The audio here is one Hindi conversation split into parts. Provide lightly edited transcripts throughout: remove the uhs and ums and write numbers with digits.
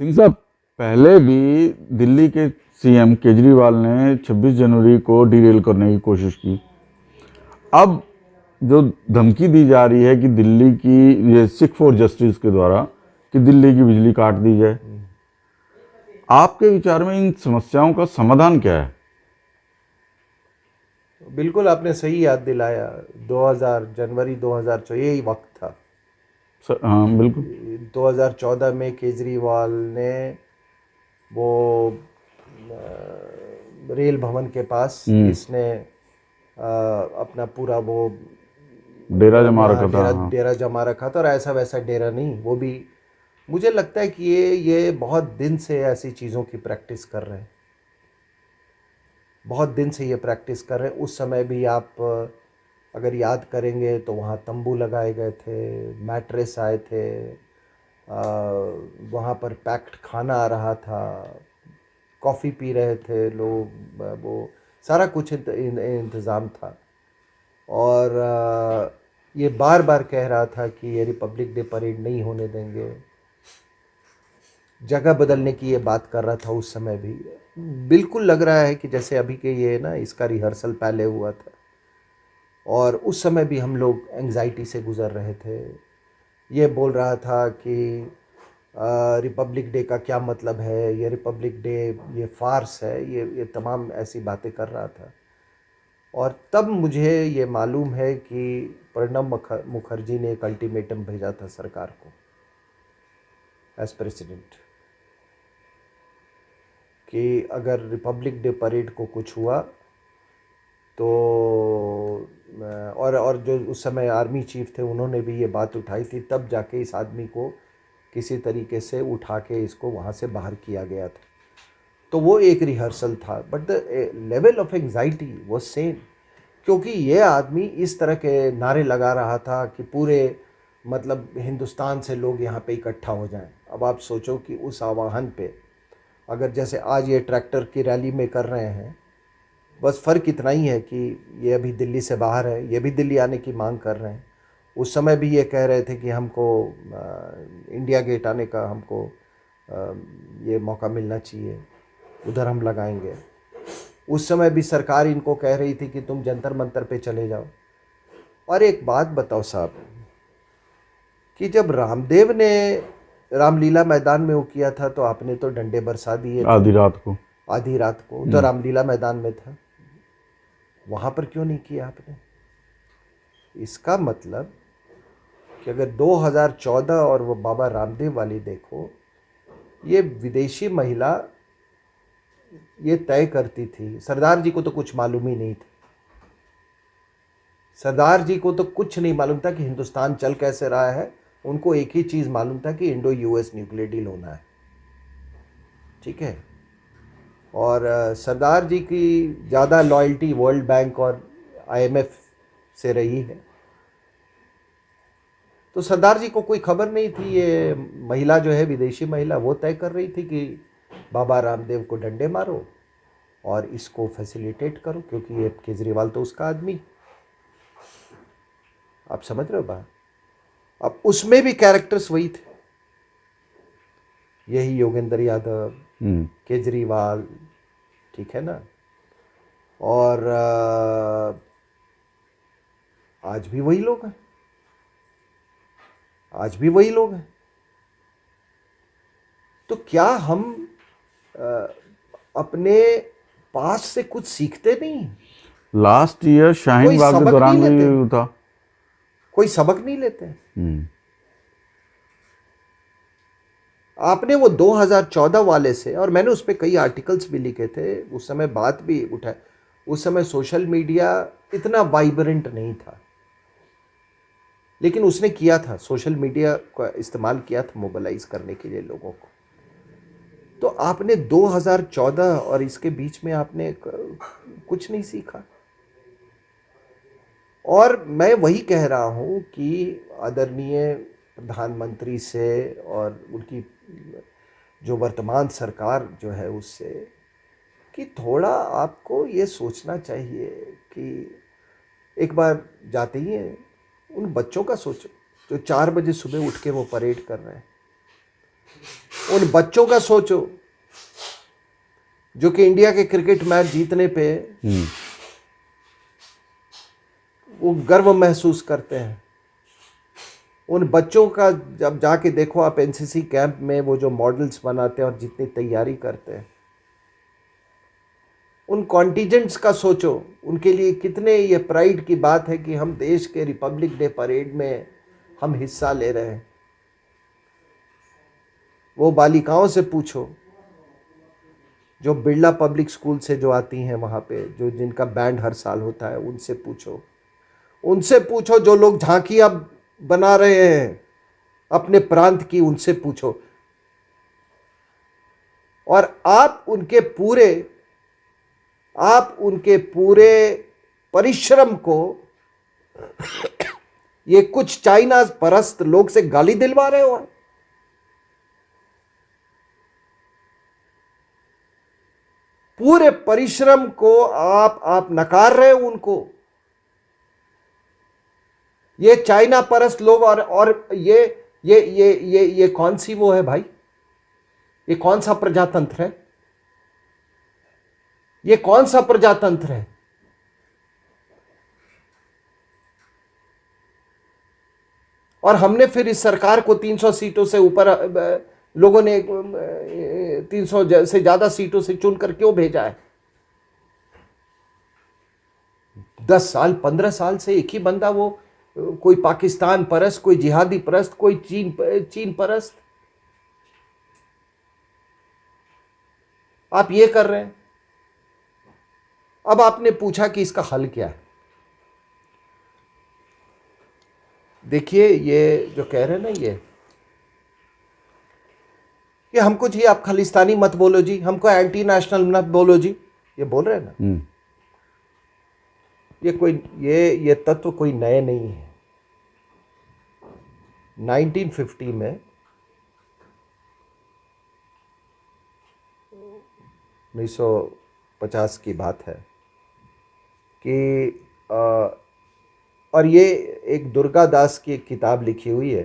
सिंह साहब, पहले भी दिल्ली के सीएम केजरीवाल ने 26 जनवरी को डीरेल करने की कोशिश की। अब जो धमकी दी जा रही है कि दिल्ली की, ये सिख फॉर जस्टिस के द्वारा, कि दिल्ली की बिजली काट दी जाए, आपके विचार में इन समस्याओं का समाधान क्या है? बिल्कुल आपने सही याद दिलाया। 2000 जनवरी 2004 यही वक्त था। हाँ बिल्कुल। 2014 में केजरीवाल ने वो रेल भवन के पास इसने अपना पूरा वो डेरा जमा रखा था। डेरा हाँ। डेरा जमा रखा था। और ऐसा वैसा डेरा नहीं, वो भी मुझे लगता है कि ये बहुत दिन से ऐसी चीज़ों की प्रैक्टिस कर रहे हैं। बहुत दिन से ये प्रैक्टिस कर रहे हैं। उस समय भी आप अगर याद करेंगे तो वहाँ तंबू लगाए गए थे, मैट्रेस आए थे, वहाँ पर पैक्ड खाना आ रहा था, कॉफ़ी पी रहे थे लोग, वो सारा कुछ इंतज़ाम था। और ये बार बार कह रहा था कि ये रिपब्लिक डे परेड नहीं होने देंगे। जगह बदलने की ये बात कर रहा था उस समय भी। बिल्कुल लग रहा है कि जैसे अभी के ये ना, इसका रिहर्सल पहले हुआ था। और उस समय भी हम लोग एंग्जाइटी से गुज़र रहे थे। ये बोल रहा था कि रिपब्लिक डे का क्या मतलब है, ये रिपब्लिक डे ये फार्स है, ये तमाम ऐसी बातें कर रहा था। और तब मुझे ये मालूम है कि प्रणब मुखर्जी ने एक अल्टीमेटम भेजा था सरकार को एज प्रेसिडेंट कि अगर रिपब्लिक डे परेड को कुछ हुआ तो और जो उस समय आर्मी चीफ थे उन्होंने भी ये बात उठाई थी, तब जाके इस आदमी को किसी तरीके से उठा के इसको वहाँ से बाहर किया गया था। तो वो एक रिहर्सल था, but the level of anxiety वो सेम। क्योंकि ये आदमी इस तरह के नारे लगा रहा था कि पूरे मतलब हिंदुस्तान से लोग यहाँ पे इकट्ठा हो जाएं। अब आप सोचो कि उस आह्वान पे अगर जैसे आज ये ट्रैक्टर की रैली में कर रहे हैं, बस फ़र्क इतना ही है कि ये अभी दिल्ली से बाहर है, ये भी दिल्ली आने की मांग कर रहे हैं। उस समय भी ये कह रहे थे कि हमको इंडिया गेट आने का हमको ये मौका मिलना चाहिए, उधर हम लगाएंगे। उस समय भी सरकार इनको कह रही थी कि तुम जंतर मंतर पे चले जाओ। और एक बात बताओ साहब, कि जब रामदेव ने रामलीला मैदान में वो किया था तो आपने तो डंडे बरसा दिए थे आधी रात को। आधी रात को। तो रामलीला मैदान में था, वहाँ पर क्यों नहीं किया आपने? इसका मतलब कि अगर 2014 और वो बाबा रामदेव वाली देखो, ये विदेशी महिला ये तय करती थी। सरदार जी को तो कुछ मालूम ही नहीं था। सरदार जी को तो कुछ नहीं मालूम था कि हिंदुस्तान चल कैसे रहा है। उनको एक ही चीज़ मालूम था कि इंडो यूएस न्यूक्लियर डील होना है, ठीक है। और सरदार जी की ज़्यादा लॉयल्टी वर्ल्ड बैंक और आईएमएफ से रही है। तो सरदार जी को कोई खबर नहीं थी। ये महिला जो है, विदेशी महिला, वो तय कर रही थी कि बाबा रामदेव को डंडे मारो और इसको फैसिलिटेट करो, क्योंकि ये केजरीवाल तो उसका आदमी। आप समझ रहे हो बात? अब उसमें भी कैरेक्टर्स वही थे, यही योगेंद्र यादव, केजरीवाल, ठीक है ना। और आज भी वही लोग हैं, आज भी वही लोग हैं। तो क्या हम अपने पास से कुछ सीखते नहीं? लास्ट ईयर शाहीन कोई बाग के सबक नहीं दौरान लेते? भी था। कोई सबक नहीं लेते? आपने वो 2014 वाले से, और मैंने उस पर कई आर्टिकल्स भी लिखे थे, उस समय बात भी उठाए। उस समय सोशल मीडिया इतना वाइब्रेंट नहीं था, लेकिन उसने किया था, सोशल मीडिया का इस्तेमाल किया था मोबिलाइज करने के लिए लोगों को। तो आपने 2014 और इसके बीच में आपने कुछ नहीं सीखा। और मैं वही कह रहा हूँ कि आदरणीय प्रधानमंत्री से और उनकी जो वर्तमान सरकार जो है उससे, कि थोड़ा आपको ये सोचना चाहिए कि एक बार जाते ही उन बच्चों का सोचो जो 4 बजे सुबह उठ के वो परेड कर रहे हैं। उन बच्चों का सोचो जो कि इंडिया के क्रिकेट मैच जीतने पे वो गर्व महसूस करते हैं। उन बच्चों का जब जाके देखो आप एनसीसी कैंप में, वो जो मॉडल्स बनाते हैं और जितनी तैयारी करते हैं, उन कॉन्टिजेंट्स का सोचो, उनके लिए कितने ये प्राइड की बात है कि हम देश के रिपब्लिक डे परेड में हम हिस्सा ले रहे हैं। वो बालिकाओं से पूछो जो बिरला पब्लिक स्कूल से जो आती हैं वहाँ पे, जो जिनका बैंड हर साल होता है, उनसे पूछो जो लोग झांकियाँ बना रहे हैं अपने प्रांत की, उनसे पूछो। और आप उनके पूरे परिश्रम को ये कुछ चाइना परस्त लोग से गाली दिलवा रहे हो। पूरे परिश्रम को आप नकार रहे हो उनको। ये चाइना परस्त लोग और ये कौन सी वो है भाई? ये कौन सा प्रजातंत्र है? ये कौन सा प्रजातंत्र है? और हमने फिर इस सरकार को 300 सीटों से ऊपर, लोगों ने 300 से ज्यादा सीटों से चुनकर क्यों भेजा है? 10 साल 15 साल से एक ही बंदा, वो कोई पाकिस्तान परस्त, कोई जिहादी परस्त, कोई चीन परस्त, आप ये कर रहे हैं। अब आपने पूछा कि इसका हल क्या है। देखिए, ये जो कह रहे हैं ना, ये हमको जी आप खालिस्तानी मत बोलो जी, हमको एंटी नेशनल मत बोलो जी, ये बोल रहे हैं ना। ये तत्व कोई नए नहीं है। 1950 में 1950 की बात है कि और ये एक दुर्गा दास की एक किताब लिखी हुई है,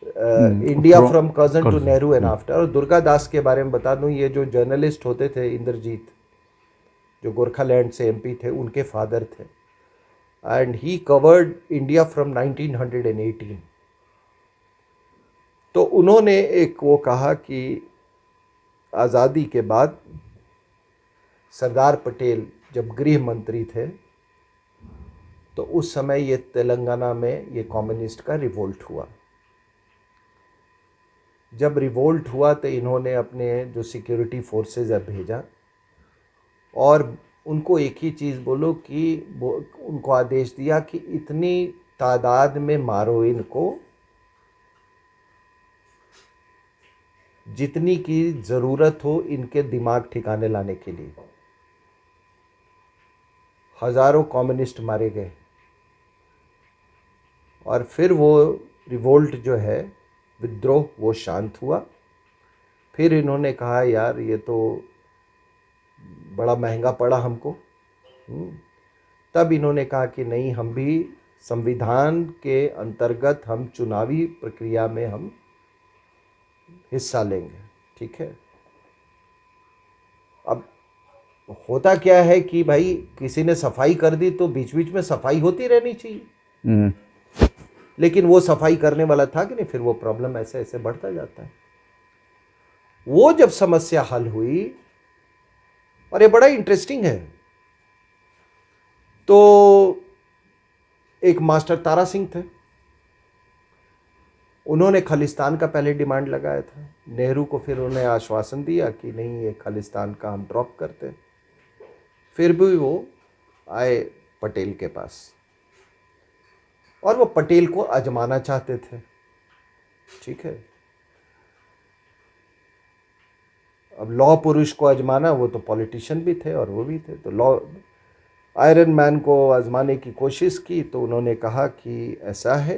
India from Curzon to Nehru and after. और दुर्गा दास के बारे में बता दूं, ये जो जर्नलिस्ट होते थे इंद्रजीत, जो गोरखालैंड से एमपी थे, उनके फादर थे। And he covered India from 1918। तो उन्होंने एक वो कहा कि आज़ादी के बाद सरदार पटेल जब गृह मंत्री थे, तो उस समय ये तेलंगाना में ये कम्युनिस्ट का रिवोल्ट हुआ। जब रिवोल्ट हुआ तो इन्होंने अपने जो सिक्योरिटी फोर्सेस भेजा और उनको एक ही चीज़ बोलो कि उनको आदेश दिया कि इतनी तादाद में मारो इनको जितनी की ज़रूरत हो इनके दिमाग ठिकाने लाने के लिए। हज़ारों कम्युनिस्ट मारे गए और फिर वो रिवोल्ट जो है, विद्रोह, वो शांत हुआ। फिर इन्होंने कहा यार ये तो बड़ा महंगा पड़ा हमको। तब इन्होंने कहा कि नहीं, हम भी संविधान के अंतर्गत हम चुनावी प्रक्रिया में हम हिस्सा लेंगे। ठीक है। अब होता क्या है कि भाई किसी ने सफाई कर दी तो बीच बीच में सफाई होती रहनी चाहिए, लेकिन वो सफाई करने वाला था कि नहीं, फिर वो प्रॉब्लम ऐसे ऐसे बढ़ता जाता है। वो जब समस्या हल हुई, और ये बड़ा इंटरेस्टिंग है, तो एक मास्टर तारा सिंह थे, उन्होंने खालिस्तान का पहले डिमांड लगाया था। नेहरू को फिर उन्होंने आश्वासन दिया कि नहीं, ये खालिस्तान का हम ड्रॉप करते। फिर भी वो आए पटेल के पास और वो पटेल को आजमाना चाहते थे। ठीक है। अब लौह पुरुष को आजमाना, वो तो पॉलिटिशियन भी थे और वो भी थे, तो लॉ आयरन मैन को आजमाने की कोशिश की। तो उन्होंने कहा कि ऐसा है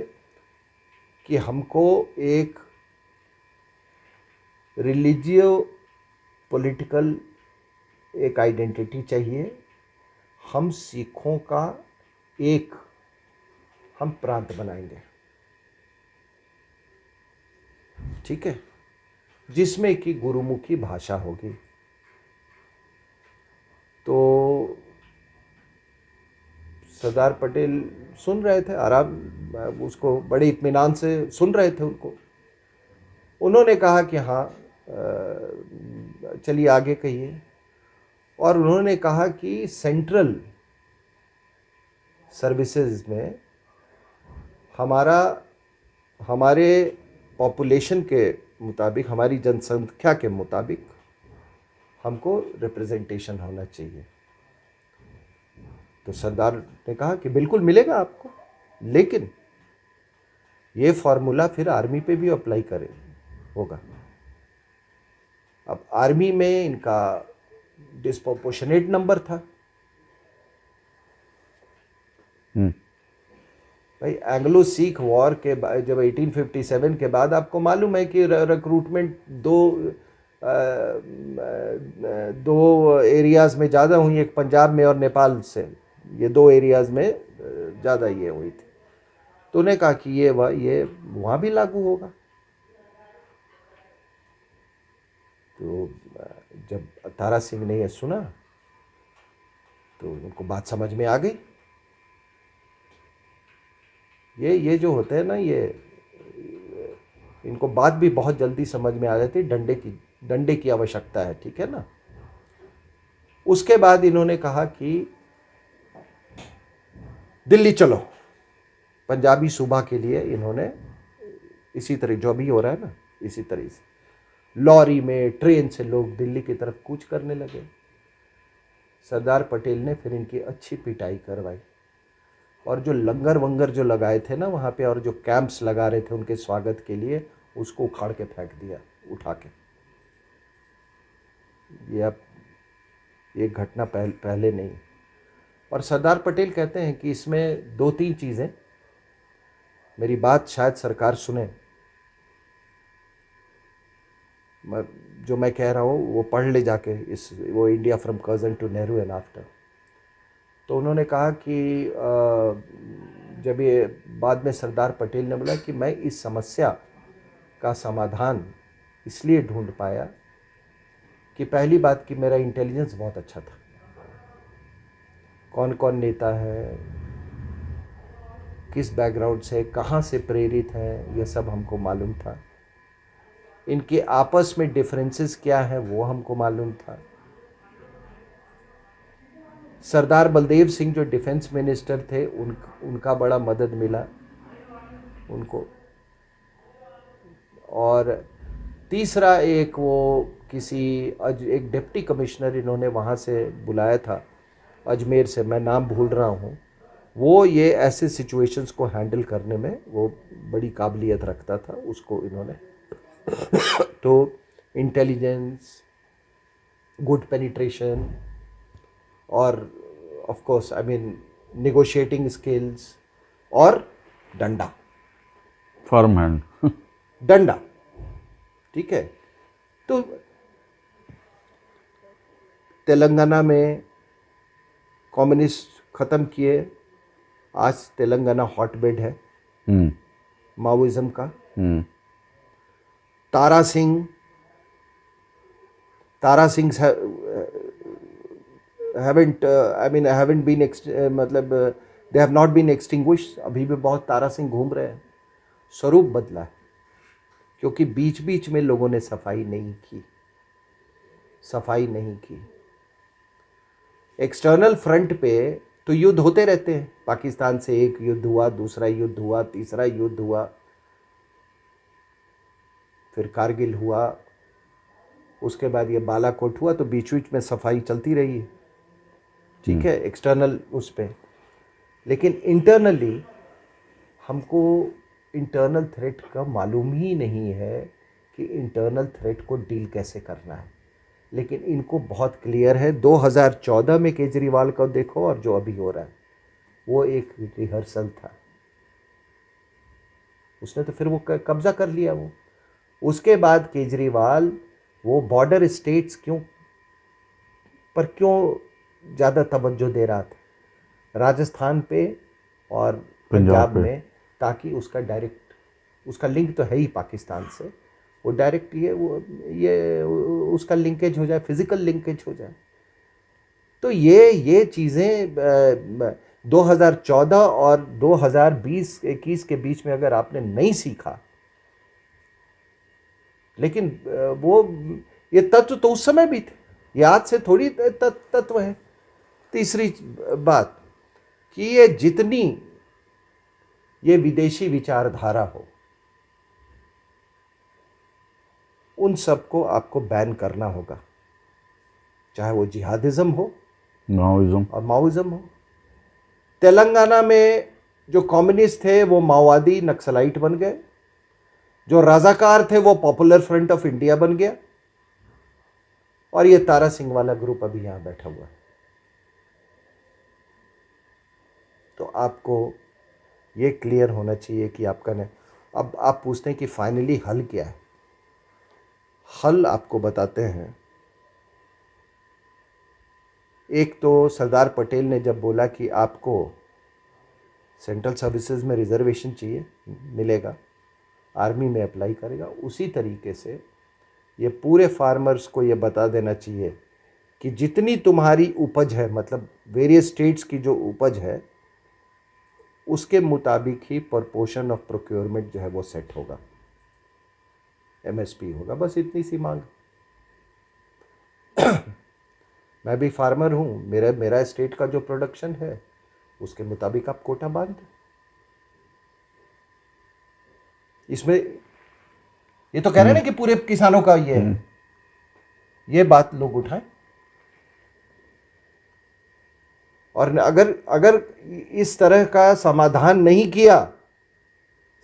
कि हमको एक रिलीजियो पॉलिटिकल एक आइडेंटिटी चाहिए। हम सिखों का एक हम प्रांत बनाएंगे। ठीक है। जिसमें कि गुरुमुखी भाषा होगी। तो सरदार पटेल सुन रहे थे, आराम, उसको बड़े इत्मीनान से सुन रहे थे उनको। उन्होंने कहा कि हाँ, चलिए आगे कहिए। और उन्होंने कहा कि सेंट्रल सर्विसेज में हमारे पॉपुलेशन के मुताबिक, हमारी जनसंख्या के मुताबिक हमको रिप्रेजेंटेशन होना चाहिए। तो सरदार ने कहा कि बिल्कुल मिलेगा आपको, लेकिन ये फॉर्मूला फिर आर्मी पे भी अप्लाई करे होगा। अब आर्मी में इनका डिस्प्रोपोर्शनेट नंबर था। भाई एंग्लो सिख वॉर के बाद, जब 1857 के बाद, आपको मालूम है कि रिक्रूटमेंट दो एरियाज में ज़्यादा हुई, एक पंजाब में और नेपाल से। ये दो एरियाज में ज़्यादा ये हुई थी। तो उन्हें कहा कि ये वहाँ भी लागू होगा। तो जब तारा सिंह ने यह सुना तो उनको बात समझ में आ गई। ये जो होते हैं ना, ये इनको बात भी बहुत जल्दी समझ में आ जाती है। डंडे की आवश्यकता है, ठीक है ना। उसके बाद इन्होंने कहा कि दिल्ली चलो। पंजाबी सूबा के लिए इन्होंने इसी तरह जो भी हो रहा है ना, इसी तरह से लॉरी में, ट्रेन से लोग दिल्ली की तरफ कूच करने लगे। सरदार पटेल ने फिर इनकी अच्छी पिटाई करवाई, और जो लंगर वंगर जो लगाए थे ना वहाँ पे, और जो कैंप्स लगा रहे थे उनके स्वागत के लिए, उसको उखाड़ के फेंक दिया उठा के। ये अब एक घटना पहले नहीं। और सरदार पटेल कहते हैं कि इसमें 2-3 चीज़ें, मेरी बात शायद सरकार सुने, जो मैं कह रहा हूँ वो पढ़ ले जाके, वो India from Curzon to Nehru and after. तो उन्होंने कहा कि जब ये बाद में सरदार पटेल ने बोला कि मैं इस समस्या का समाधान इसलिए ढूंढ पाया कि पहली बात कि मेरा इंटेलिजेंस बहुत अच्छा था। कौन कौन नेता है, किस बैकग्राउंड से, कहाँ से प्रेरित हैं, ये सब हमको मालूम था। इनके आपस में डिफरेंसेस क्या हैं वो हमको मालूम था। सरदार बलदेव सिंह जो डिफेंस मिनिस्टर थे, उनका बड़ा मदद मिला उनको। और तीसरा, एक एक डिप्टी कमिश्नर इन्होंने वहाँ से बुलाया था अजमेर से, मैं नाम भूल रहा हूँ। वो ये ऐसे सिचुएशंस को हैंडल करने में वो बड़ी काबिलियत रखता था, उसको इन्होंने तो इंटेलिजेंस, गुड पेनिट्रेशन, और ऑफ कोर्स नेगोशिएटिंग स्किल्स, और डंडा, फर्म हैंड डंडा, ठीक है। तो तेलंगाना में कम्युनिस्ट ख़त्म किए। आज तेलंगाना हॉटबेड है माओइज्म का। Tara Singh haven't been they have not been extinguished। अभी भी बहुत तारा सिंह घूम रहे हैं। स्वरूप बदला है क्योंकि बीच बीच में लोगों ने सफाई नहीं की। एक्सटर्नल फ्रंट पे तो युद्ध होते रहते हैं। पाकिस्तान से एक युद्ध हुआ, दूसरा युद्ध हुआ, तीसरा युद्ध हुआ, फिर कारगिल हुआ, उसके बाद ये बालाकोट हुआ। तो बीच बीच में सफाई चलती रही है, ठीक है, एक्सटर्नल उस पे। लेकिन इंटरनली हमको इंटरनल थ्रेट का मालूम ही नहीं है कि इंटरनल थ्रेट को डील कैसे करना है। लेकिन इनको बहुत क्लियर है। 2014 में केजरीवाल को देखो और जो अभी हो रहा है, वो एक रिहर्सल था। उसने तो फिर वो कब्जा कर लिया वो। उसके बाद केजरीवाल वो बॉर्डर स्टेट्स क्यों ज़्यादा तवज्जो दे रहा था, राजस्थान पे और पंजाब में, ताकि उसका लिंक तो है ही पाकिस्तान से, वो डायरेक्ट ये उसका लिंकेज हो जाए, फिजिकल लिंकेज हो जाए। तो ये चीज़ें 2014 और 2020-21 के बीच में अगर आपने नहीं सीखा, लेकिन वो ये तत्व तो उस समय भी थे, ये आज से थोड़ी तत्व है। तीसरी बात कि ये जितनी ये विदेशी विचारधारा हो, उन सबको आपको बैन करना होगा, चाहे वो जिहादिज्म हो, माओइज्म और माओइज्म हो। तेलंगाना में जो कम्युनिस्ट थे वो माओवादी नक्सलाइट बन गए, जो रजाकार थे वो पॉपुलर फ्रंट ऑफ इंडिया बन गया, और ये तारा सिंह वाला ग्रुप अभी यहां बैठा हुआ है। तो आपको ये क्लियर होना चाहिए कि आपका ने अब आप पूछते हैं कि फाइनली हल क्या है। हल आपको बताते हैं। एक तो सरदार पटेल ने जब बोला कि आपको सेंट्रल सर्विसेज में रिजर्वेशन चाहिए, मिलेगा, आर्मी में अप्लाई करेगा, उसी तरीके से ये पूरे फार्मर्स को ये बता देना चाहिए कि जितनी तुम्हारी उपज है, मतलब वेरियस स्टेट्स की जो उपज है, उसके मुताबिक ही प्रपोर्शन ऑफ प्रोक्योरमेंट जो है वो सेट होगा, एमएसपी होगा। बस इतनी सी मांग। मैं भी फार्मर हूँ, मेरा स्टेट का जो प्रोडक्शन है उसके मुताबिक आप कोटा बांध दें। इसमें ये तो कह रहे हैं ना कि पूरे किसानों का ये है, ये बात लोग उठाएं। और अगर इस तरह का समाधान नहीं किया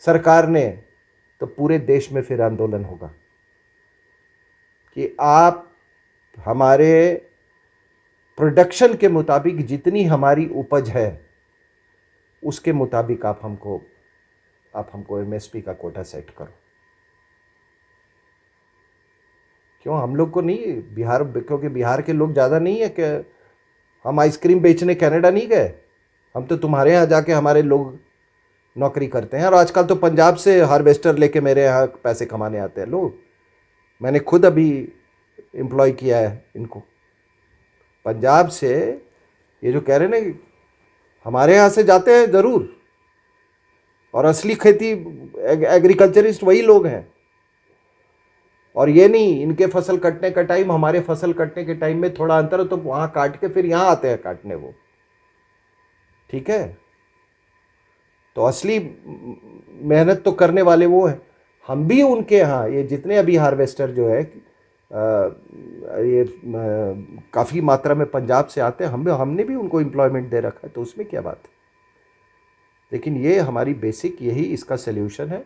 सरकार ने, तो पूरे देश में फिर आंदोलन होगा कि आप हमारे प्रोडक्शन के मुताबिक जितनी हमारी उपज है उसके मुताबिक आप हमको एमएसपी का कोटा सेट करो। क्यों हम लोग को नहीं, बिहार, क्योंकि बिहार के लोग ज़्यादा नहीं है कि हम आइसक्रीम बेचने कनाडा नहीं गए, हम तो तुम्हारे यहाँ जाके हमारे लोग नौकरी करते हैं। और आजकल तो पंजाब से हार्वेस्टर लेके मेरे यहाँ पैसे कमाने आते हैं लोग। मैंने खुद अभी एम्प्लॉय किया है इनको पंजाब से। ये जो कह रहे हैं ना हमारे यहाँ से जाते हैं ज़रूर, और असली खेती एग्रीकल्चरिस्ट वही लोग हैं। और ये नहीं इनके फसल कटने का टाइम, हमारे फसल कटने के टाइम में थोड़ा अंतर है, तो वहाँ काट के फिर यहाँ आते हैं काटने वो, ठीक है। तो असली मेहनत तो करने वाले वो हैं। हम भी उनके यहाँ, ये जितने अभी हार्वेस्टर जो है ये काफ़ी मात्रा में पंजाब से आते हैं, हमने भी उनको एम्प्लॉयमेंट दे रखा है, तो उसमें क्या बात है। लेकिन ये हमारी बेसिक यही इसका सल्यूशन है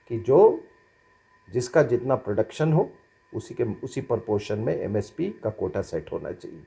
कि जिसका जितना प्रोडक्शन हो उसी प्रपोर्शन में एमएसपी का कोटा सेट होना चाहिए।